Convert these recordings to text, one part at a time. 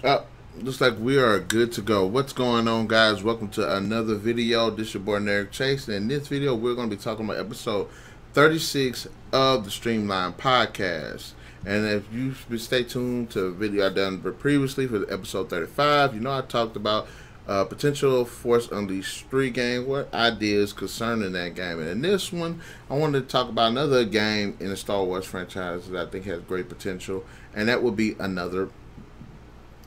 Looks like we are good to go. What's going on, guys? Welcome to another video. This is your boy Narik Chase, and in this video, we're going to be talking about episode 36 of the Streamline Podcast. And if you stay tuned to a video I done previously for episode 35, you know I talked about potential Force Unleashed 3 game, what ideas concerning that game. And in this one, I wanted to talk about another game in the Star Wars franchise that I think has great potential, and that would be another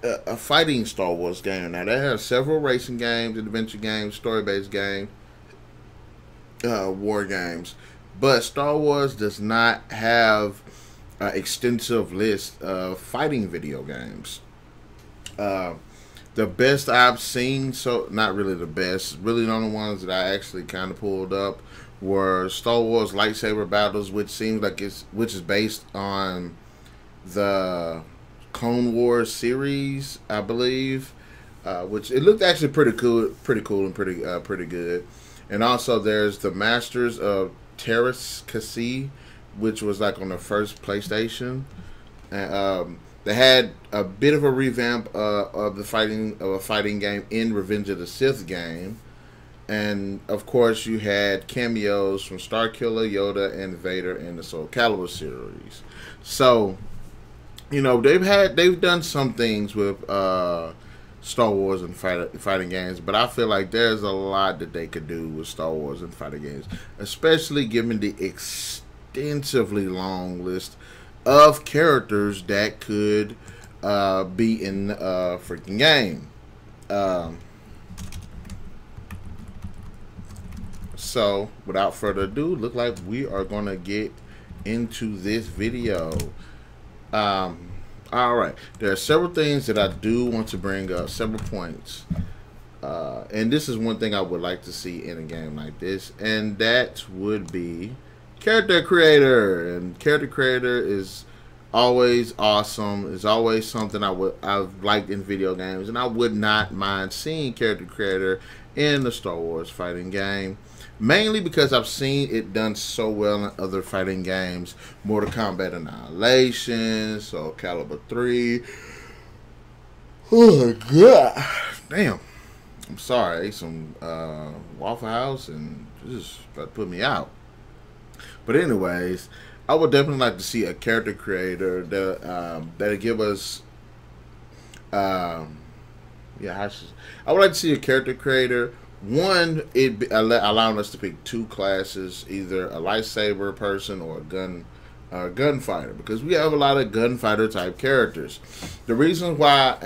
a fighting Star Wars game. Now they have several racing games, adventure games, story-based games, war games, but Star Wars does not have an extensive list of fighting video games. The best I've seen, so not really the best, really the only ones that I actually kind of pulled up were Star Wars Lightsaber Battles, which seems like which is based on the Clone Wars series, I believe, which it looked actually pretty cool, and pretty good. And also, there's the Masters of Teras Kasi, which was like on the first PlayStation. And they had a bit of a revamp of a fighting game in Revenge of the Sith game, and of course, you had cameos from Starkiller, Yoda, and Vader in the Soul Calibur series. So, you know, they've done some things with Star Wars and fighting games, but I feel like there's a lot that they could do with Star Wars and fighting games, especially given the extensively long list of characters that could be in a freaking game. So, without further ado, look like we are gonna get into this video. All right. There are several things that I do want to bring up, several points. And this is one thing I would like to see in a game like this, and that would be character creator. And character creator is always awesome. It's always something I've liked in video games, and I would not mind seeing character creator in the Star Wars fighting game. Mainly because I've seen it done so well in other fighting games. Mortal Kombat Annihilation, Soul Calibur 3. Oh, God. Damn. I'm sorry. I ate some Waffle House and just about to put me out. But anyways, I would definitely like to see a character creator that'll give us... I would like to see a character creator. One, allowing us to pick two classes, either a lightsaber person or a gunfighter, because we have a lot of gunfighter type characters. The reason why,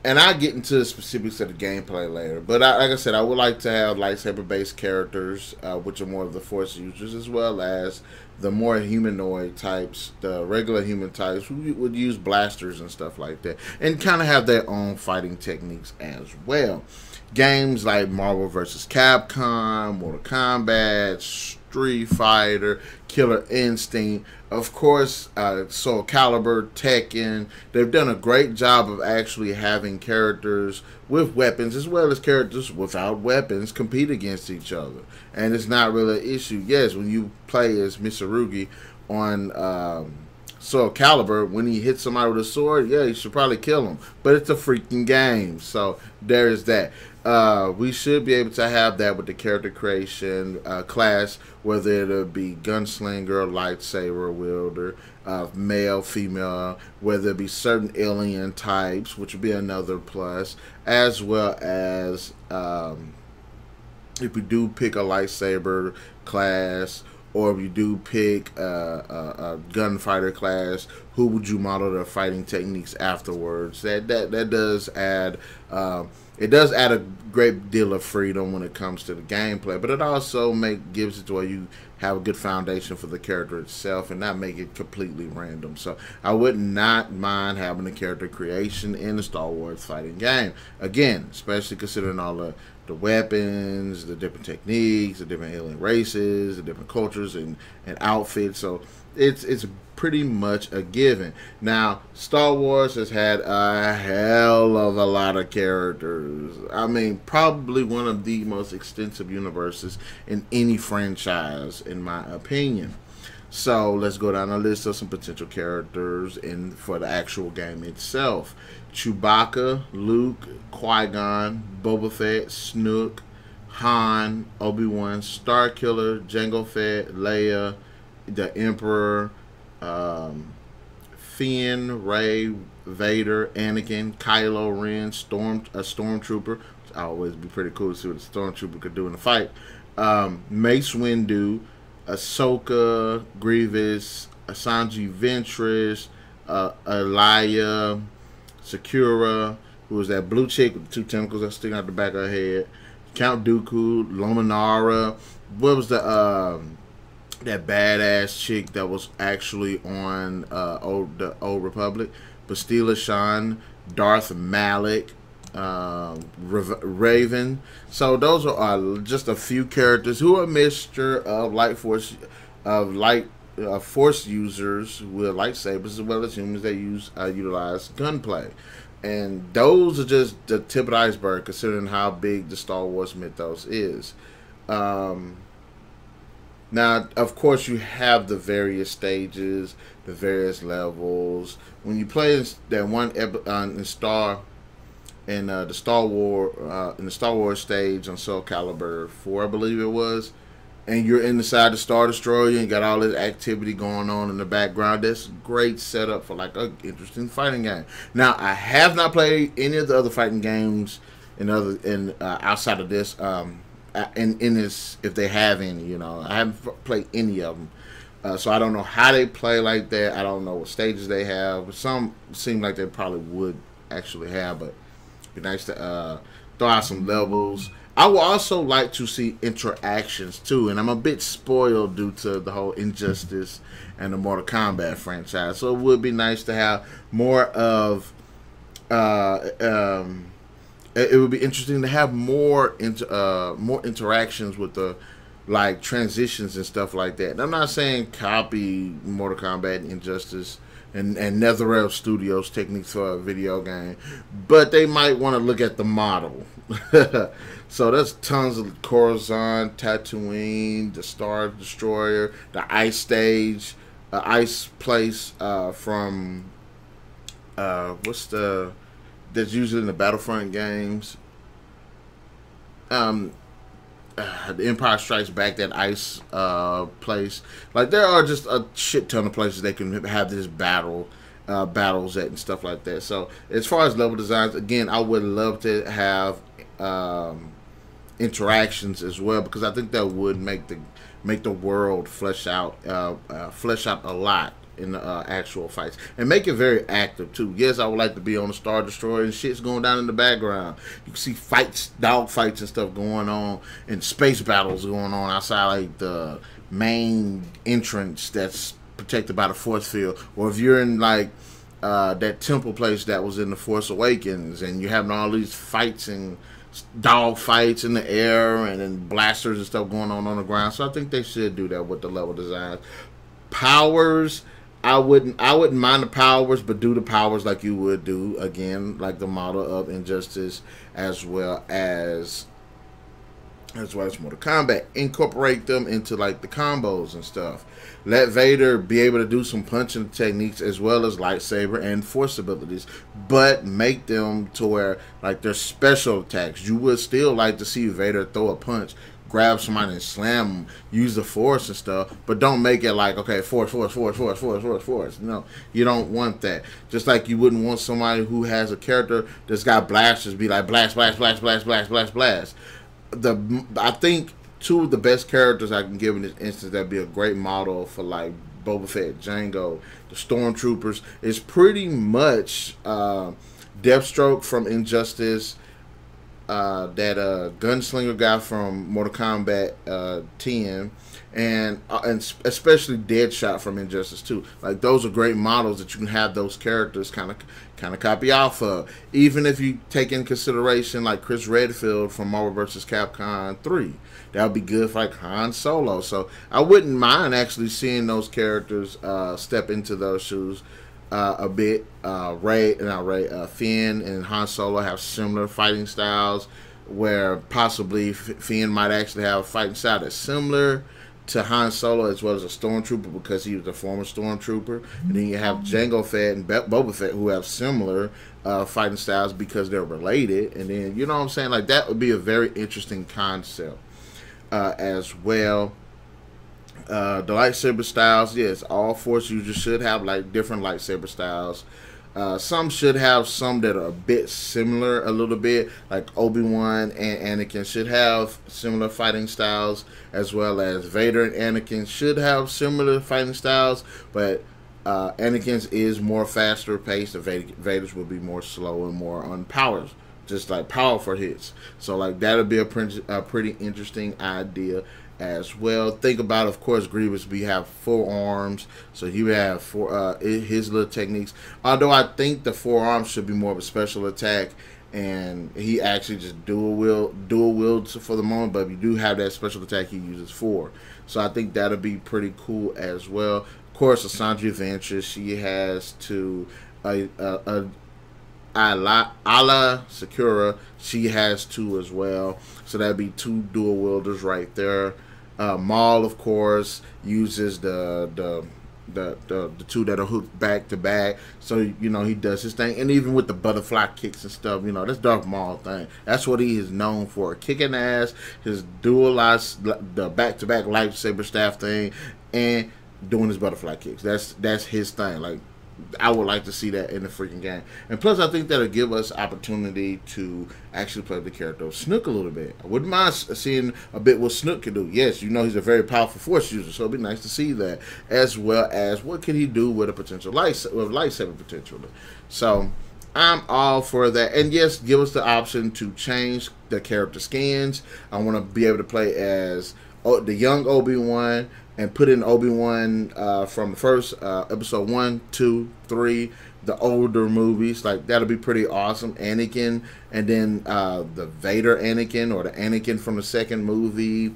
and I get into the specifics of the gameplay later, but like I said, I would like to have lightsaber based characters, which are more of the Force users, as well as the more humanoid types, the regular human types who would use blasters and stuff like that, and kind of have their own fighting techniques as well. Games like Marvel vs. Capcom, Mortal Kombat, Street Fighter, Killer Instinct, of course, Soul Calibur, Tekken. They've done a great job of actually having characters with weapons as well as characters without weapons compete against each other. And it's not really an issue. Yes, when you play as Mitsurugi on Soul Calibur, when he hits somebody with a sword, yeah, you should probably kill him. But it's a freaking game, so there's that. We should be able to have that with the character creation class, whether it'll be gunslinger, lightsaber wielder, male, female, whether it be certain alien types, which would be another plus, as well as if we do pick a lightsaber class, or if you do pick a gunfighter class, who would you model their fighting techniques afterwards? That does add it does add a great deal of freedom when it comes to the gameplay, but it also gives it to where you have a good foundation for the character itself and not make it completely random. So I would not mind having a character creation in the Star Wars fighting game. Again, especially considering all the weapons, the different techniques, the different alien races, the different cultures and outfits. So it's pretty much a given. Now, Star Wars has had a hell of a lot of characters. I mean, probably one of the most extensive universes in any franchise, in my opinion. So let's go down a list of some potential characters in for the actual game itself. Chewbacca, Luke, Qui-Gon, Boba Fett, Snook, Han, Obi-Wan, Starkiller, Jango Fett, Leia, the Emperor, Finn, Rey, Vader, Anakin, Kylo Ren, a Stormtrooper. Which I always be pretty cool to see what a Stormtrooper could do in a fight. Mace Windu, Ahsoka, Grievous, Sanji Ventress, Elia, Sakura, who was that blue chick with the two tentacles that sticking out the back of her head, Count Dooku, Luminara. What was the that badass chick that was actually on the Old Republic? Bastila Shan, Darth Malik, Raven. So those are just a few characters who are a mixture of force users with lightsabers as well as humans that utilize gunplay. And those are just the tip of the iceberg, considering how big the Star Wars mythos is. Now, of course, you have the various stages, the various levels. When you play that one in the Star Wars stage on Soul Calibur 4, I believe it was, and you're inside the Star Destroyer and you got all this activity going on in the background, that's great setup for like an interesting fighting game. Now, I have not played any of the other fighting games outside of this. In this, if they have any, you know, I haven't played any of them, so I don't know how they play like that. I don't know what stages they have. Some seem like they probably would actually have, but it'd be nice to throw out some levels. I would also like to see interactions too, and I'm a bit spoiled due to the whole Injustice and the Mortal Kombat franchise, so it would be nice to have more of it would be interesting to have more interactions with the like transitions and stuff like that. And I'm not saying copy Mortal Kombat and Injustice and NetherRealm Studios techniques for a video game, but they might want to look at the model. So there's tons of Coruscant, Tatooine, the Star Destroyer, the ice stage, ice place from that's usually in the Battlefront games. The Empire Strikes Back, that ice place. Like, there are just a shit ton of places they can have this battles at and stuff like that. So as far as level designs, again, I would love to have interactions as well, because I think that would make the world flesh out a lot in the actual fights, and make it very active too. Yes, I would like to be on the Star Destroyer and shit's going down in the background. You can see fights, dog fights and stuff going on, and space battles going on outside like the main entrance that's protected by the force field. Or if you're in like that temple place that was in the Force Awakens, and you're having all these fights and dog fights in the air and then blasters and stuff going on the ground. So I think they should do that with the level designs. Powers, I wouldn't mind the powers, but do the powers like you would do, again, like the model of Injustice, as well as Mortal Kombat. Incorporate them into like the combos and stuff. Let Vader be able to do some punching techniques as well as lightsaber and force abilities, but make them to where like they're special attacks. You would still like to see Vader throw a punch, grab somebody and slam them, use the force and stuff, but don't make it like, okay, force. No, you don't want that. Just like you wouldn't want somebody who has a character that's got blasters be like blast. I think two of the best characters I can give in this instance that'd be a great model for like Boba Fett, Jango, the Stormtroopers, is pretty much Deathstroke from Injustice, that gunslinger guy from Mortal Kombat 10, and especially Deadshot from Injustice 2. Like, those are great models that you can have those characters kind of copy off of. Even if you take in consideration like Chris Redfield from Marvel vs. Capcom 3, that would be good for like Han Solo. So I wouldn't mind actually seeing those characters step into those shoes a bit. Finn and Han Solo have similar fighting styles, where possibly Finn might actually have a fighting style that's similar to Han Solo as well as a stormtrooper because he was a former stormtrooper. And then you have Jango Fett and Boba Fett who have similar fighting styles because they're related. And then, you know what I'm saying? Like, that would be a very interesting concept as well. The lightsaber styles, yes, all Force users should have like different lightsaber styles. Some should have some that are a bit similar a little bit, like Obi-Wan and Anakin should have similar fighting styles, as well as Vader and Anakin should have similar fighting styles, but Anakin's is more faster paced and Vader's will be more slow and more on powers, just like powerful hits. So like that'll be a pretty interesting idea as well. Think about, of course, Grievous. We have 4 arms, so you have his little techniques. Although I think the 4 arms should be more of a special attack, and he actually just dual wields for the moment. But if you do have that special attack, he uses 4. So I think that'll be pretty cool as well. Of course, Asajj Ventress, she has to Ala Secura, she has 2 as well. So that'd be 2 dual wielders right there. Maul, of course, uses the 2 that are hooked back to back. So, you know, he does his thing. And even with the butterfly kicks and stuff, you know, that's Darth Maul thing. That's what he is known for. Kicking ass, his the back-to-back lightsaber staff thing, and doing his butterfly kicks. That's his thing. Like, I would like to see that in the freaking game. And plus, I think that'll give us opportunity to actually play the character of Snook a little bit. I wouldn't mind seeing a bit what Snook can do. Yes, you know he's a very powerful Force user, so it'd be nice to see that. As well as what can he do with a potential lightsaber potentially. So I'm all for that. And yes, give us the option to change the character skins. I want to be able to play as the young Obi-Wan, and put in Obi-Wan from the first episode 1, 2, 3, the older movies. Like, that'll be pretty awesome. Anakin, and then the Vader Anakin, or the Anakin from the second movie.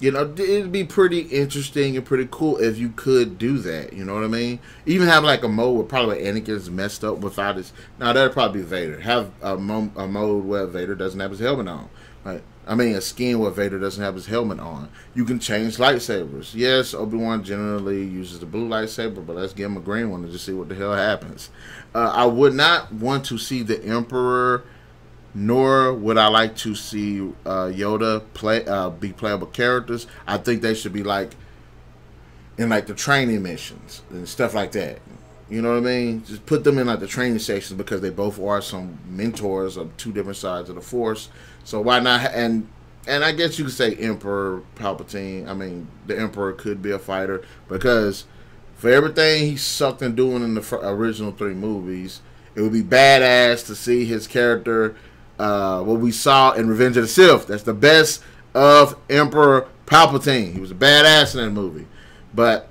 You know, it'd be pretty interesting and pretty cool if you could do that. You know what I mean? Even have like a mode where probably Anakin's messed up without his. Now that'd probably be Vader. Have a mode where Vader doesn't have his helmet on. Right? I mean, a skin where Vader doesn't have his helmet on. You can change lightsabers. Yes, Obi-Wan generally uses the blue lightsaber, but let's give him a green one and just see what the hell happens. I would not want to see the Emperor, nor would I like to see Yoda be playable characters. I think they should be like in like the training missions and stuff like that. You know what I mean? Just put them in like the training sections, because they both are some mentors of 2 different sides of the Force. So why not? And I guess you could say Emperor Palpatine. I mean, the Emperor could be a fighter, because for everything he sucked in doing in the original 3 movies, it would be badass to see his character, what we saw in Revenge of the Sith. That's the best of Emperor Palpatine. He was a badass in that movie. But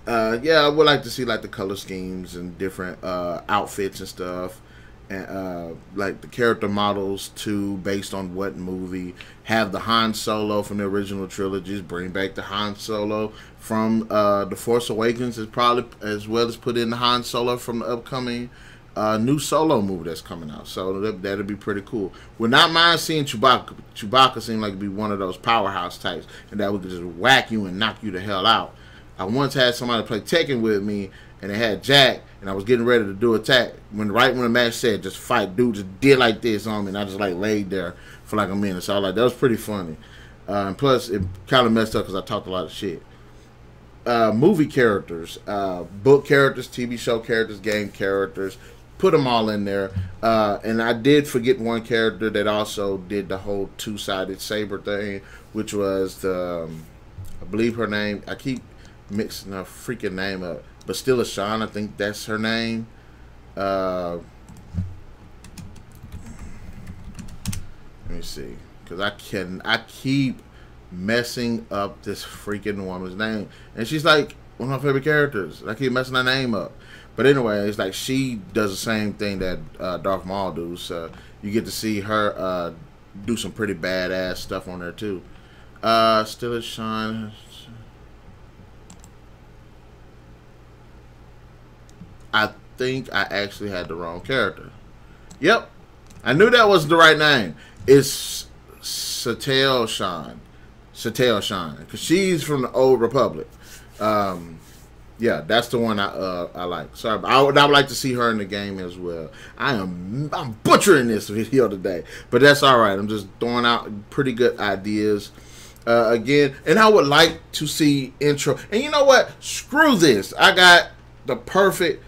yeah, I would like to see like the color schemes and different outfits and stuff, and like the character models too, based on what movie. Have the Han Solo from the original trilogies, bring back the Han Solo from the Force Awakens, as well as put in the Han Solo from the upcoming new Solo movie that's coming out. So that'd be pretty cool. Would not mind seeing Chewbacca. Chewbacca seemed like to be one of those powerhouse types, and that would just whack you and knock you the hell out. I once had somebody play Tekken with me, and they had Jack, and I was getting ready to do attack. Right when the match said just fight, dude just did like this on me, and I just like laid there for like a minute. So I was like, that was pretty funny. And plus, it kind of messed up because I talked a lot of shit. Movie characters, book characters, TV show characters, game characters. Put them all in there. And I did forget one character that also did the whole 2-sided saber thing, which was the, I believe her name, I keep mixing her freaking name up, but still Sean, I think that's her name. Let me see, because I keep messing up this freaking woman's name, and she's like one of my favorite characters. I keep messing her name up, but anyway, it's like she does the same thing that Darth Maul does. So you get to see her do some pretty badass stuff on there too. Still Sean. I think I actually had the wrong character. Yep. I knew that wasn't the right name. It's Satele Shan. Satele Shan, because she's from the Old Republic. Yeah, that's the one I like. Sorry, but I would like to see her in the game as well. I'm butchering this video today, but that's all right. I'm just throwing out pretty good ideas. Again, and I would like to see intro. And you know what? Screw this. I got the perfect.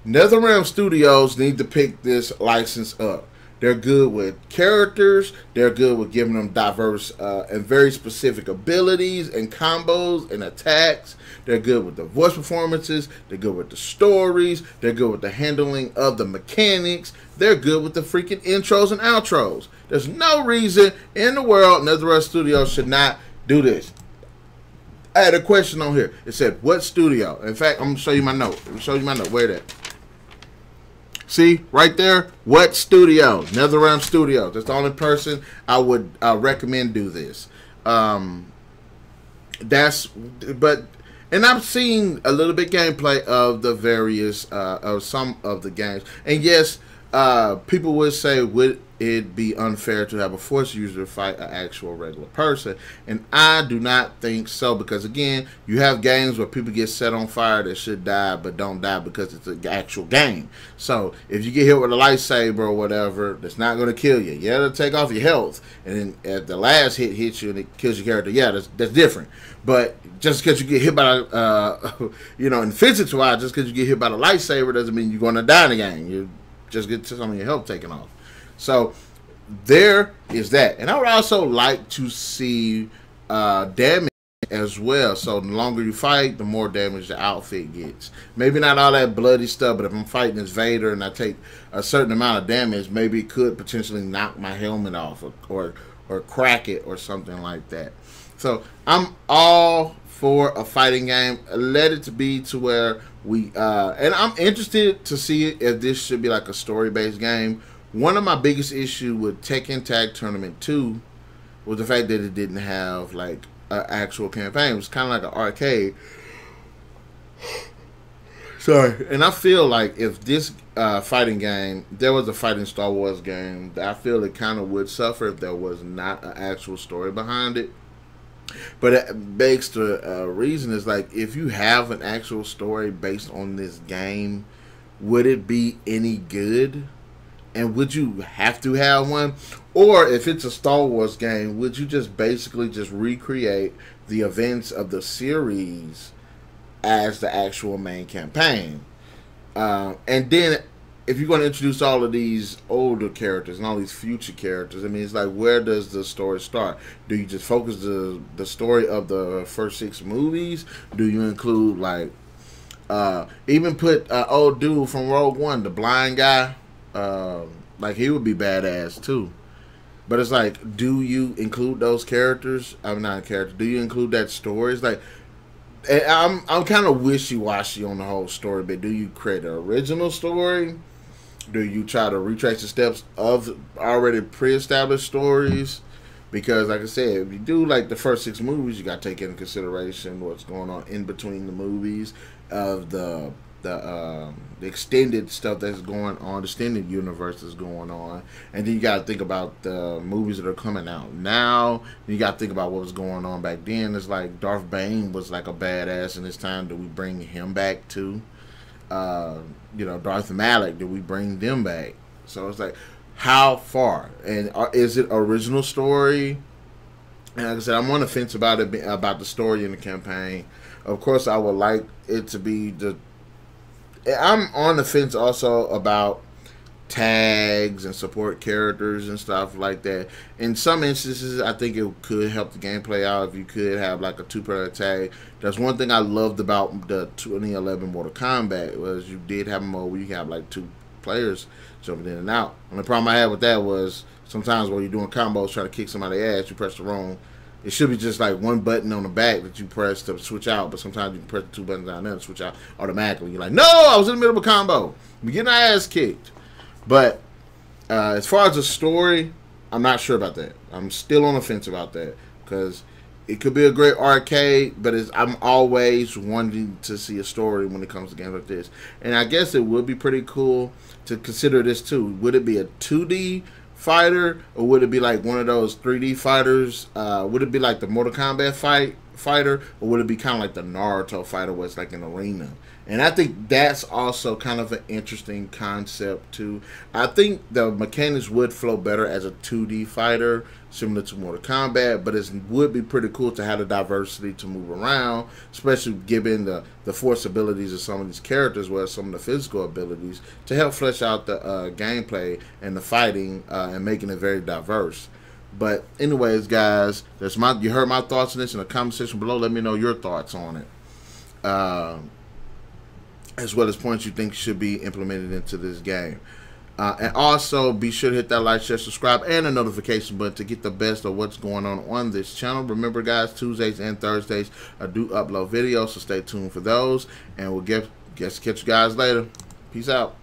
NetherRealm Studios need to pick this license up. They're good with characters. They're good with giving them diverse and very specific abilities and combos and attacks. They're good with the voice performances. They're good with the stories. They're good with the handling of the mechanics. They're good with the freaking intros and outros. There's no reason in the world NetherRealm Studios should not do this. I had a question on here. It said, what studio? In fact, I'm going to show you my note. Where that? See, right there, what studio? NetherRealm Studios. That's the only person I would recommend do this. And I've seen a little bit gameplay of the various, of some of the games. And yes, people would say, would it be unfair to have a Force user fight an actual regular person? And I do not think so, because again, you have games where people get set on fire that should die but don't die because it's an actual game. So if you get hit with a lightsaber or whatever, that's not going to kill you. Yeah, it'll take off your health, and then if the last hit hits you and it kills your character, yeah, that's different. But just because you get hit by you know, in physics wise, just because you get hit by the lightsaber doesn't mean you're going to die in the game. You just get some of your health taken off. So there is that. And I would also like to see damage as well. So the longer you fight, the more damage the outfit gets. Maybe not all that bloody stuff, but if I'm fighting as Vader and I take a certain amount of damage, maybe it could potentially knock my helmet off or crack it or something like that. So I'm all for a fighting game. Let it to be to where we and I'm interested to see if this should be like a story-based game. One of my biggest issue with Tekken Tag Tournament 2 was the fact that it didn't have like an actual campaign. It was kind of like an arcade. Sorry. And I feel like if this fighting game, there was a fighting Star Wars game, I feel it kind of would suffer if there was not an actual story behind it. But it begs the reason is like, if you have an actual story based on this game, would it be any good? And would you have to have one? Or if it's a Star Wars game, would you just basically just recreate the events of the series as the actual main campaign? And then if you're going to introduce all of these older characters and all these future characters, I mean, it's like, where does the story start? Do you just focus the story of the first 6 movies? Do you include like even put old dude from Rogue One, the blind guy? Like, he would be badass too. But it's like, do you include those characters? I'm not a character. Do you include that story? It's like, I'm kind of wishy-washy on the whole story. But do you create an original story? Do you try to retrace the steps of already pre-established stories? Because, like I said, if you do like the first 6 movies, you got to take into consideration what's going on in between the movies, of the extended stuff that's going on, the extended universe that's going on, and then you got to think about the movies that are coming out now. You got to think about what was going on back then. It's like Darth Bane was like a badass in his time. Do we bring him back too? You know, Darth Malak, do we bring them back? So it's like, how far? And is it original story? And like I said, I'm on the fence about it, about the story in the campaign. Of course, I would like it to be I'm on the fence also about tags and support characters and stuff like that. In some instances, I think it could help the gameplay out if you could have like a 2-player tag. That's one thing I loved about the 2011 Mortal Kombat, was you did have a mode where you have like 2 players jumping in and out. And the problem I had with that was sometimes when you're doing combos trying to kick somebody's ass, you press the wrong. It should be just like one button on the back that you press to switch out, but sometimes you can press the 2 buttons down there to switch out automatically. You're like, no, I was in the middle of a combo. We're getting our ass kicked. But as far as the story, I'm not sure about that. I'm still on the fence about that, because it could be a great arcade, but I'm always wanting to see a story when it comes to games like this. And I guess it would be pretty cool to consider this too. Would it be a 2D fighter, or would it be like one of those 3D fighters? Would it be like the Mortal Kombat fighter, or would it be kind of like the Naruto fighter, where it's like an arena? And I think that's also kind of an interesting concept too. I think the mechanics would flow better as a 2D fighter, similar to Mortal Kombat, but it would be pretty cool to have the diversity to move around, especially given the force abilities of some of these characters, well as some of the physical abilities, to help flesh out the gameplay and the fighting and making it very diverse. But anyways, guys, you heard my thoughts on this in the comment section below. Let me know your thoughts on it. As well as points you think should be implemented into this game. And also, be sure to hit that like, share, subscribe, and the notification button to get the best of what's going on this channel. Remember, guys, Tuesdays and Thursdays I do upload videos, so stay tuned for those. And we'll catch you guys later. Peace out.